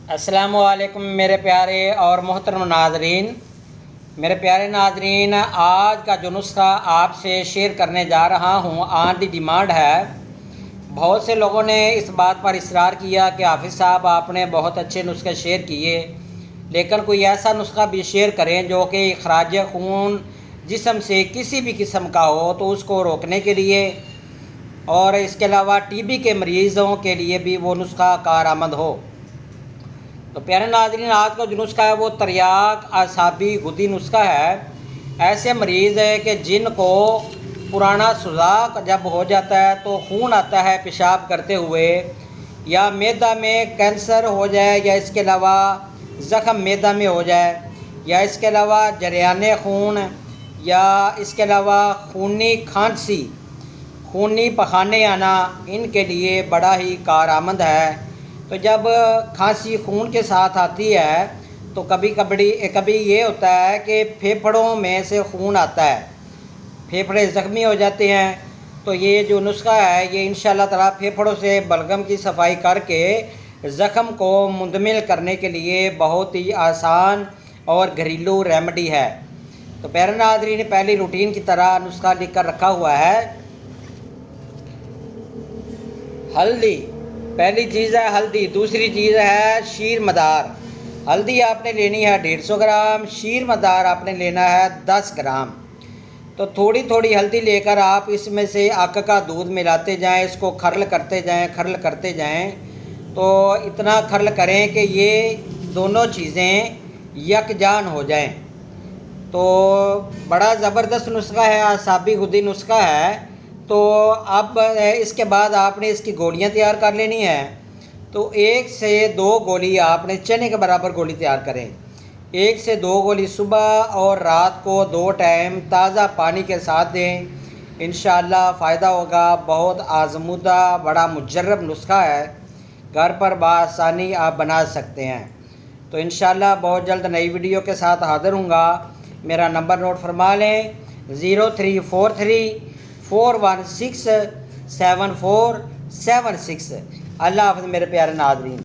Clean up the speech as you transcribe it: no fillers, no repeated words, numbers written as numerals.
अस्सलामुअलैकुम मेरे प्यारे और मोहतरम नाज़रीन। मेरे प्यारे नाज़रीन, आज का जो नुस्खा आपसे शेयर करने जा रहा हूँ ऑन दी डिमांड है। बहुत से लोगों ने इस बात पर इसरार किया कि हाफिज़ साहब आपने बहुत अच्छे नुस्खे शेयर किए, लेकिन कोई ऐसा नुस्खा भी शेयर करें जो कि अखराज खून जिस्म से किसी भी किस्म का हो तो उसको रोकने के लिए, और इसके अलावा टीबी के मरीज़ों के लिए भी वो नुस्खा कारआमद हो। तो प्यारे नाज़रीन, आज का जो नुस्खा है वो तरियाक आसाबी गुदी नुस्खा है। ऐसे मरीज़ है कि जिनको पुराना सुजाक जब हो जाता है तो खून आता है पेशाब करते हुए, या मैदा में कैंसर हो जाए, या इसके अलावा ज़ख़म मैदा में हो जाए, या इसके अलावा जरियान खून, या इसके अलावा खूनी खांसी, खूनी पखाने आना, इनके लिए बड़ा ही कारआमद है। तो जब खांसी खून के साथ आती है तो कभी ये होता है कि फेफड़ों में से खून आता है, फेफड़े ज़ख्मी हो जाते हैं। तो ये जो नुस्खा है ये इंशाअल्लाह ताला फेफड़ों से बलगम की सफाई करके ज़ख़म को मुंदमिल करने के लिए बहुत ही आसान और घरेलू रेमेडी है। तो प्यारे नाज़रीन, पहली रूटीन की तरह नुस्खा लिख कर रखा हुआ है। हल्दी पहली चीज़ है हल्दी। दूसरी चीज़ है शीर मदार। हल्दी आपने लेनी है 150 ग्राम, शीर मदार आपने लेना है 10 ग्राम। तो थोड़ी थोड़ी हल्दी लेकर आप इसमें से अक का दूध मिलाते जाएं, इसको खरल करते जाएं। तो इतना खरल करें कि ये दोनों चीज़ें यकजान हो जाएं। तो बड़ा ज़बरदस्त नुस्खा है, आसाबी गुदी नुस्खा है। तो अब इसके बाद आपने इसकी गोलियां तैयार कर लेनी है। तो 1 से 2 गोली आपने चने के बराबर गोली तैयार करें। 1 से 2 गोली सुबह और रात को 2 टाइम ताज़ा पानी के साथ दें। इंशाअल्लाह फ़ायदा होगा। बहुत आज़मूदा बड़ा मुजर्रब नुस्खा है, घर पर बआसानी आप बना सकते हैं। तो इंशाअल्लाह बहुत जल्द नई वीडियो के साथ हाज़िर हूँगा। मेरा नंबर नोट फरमा लें, 034341674746। अल्लाह हाफ़िज़ मेरे प्यारे नाज़रीन।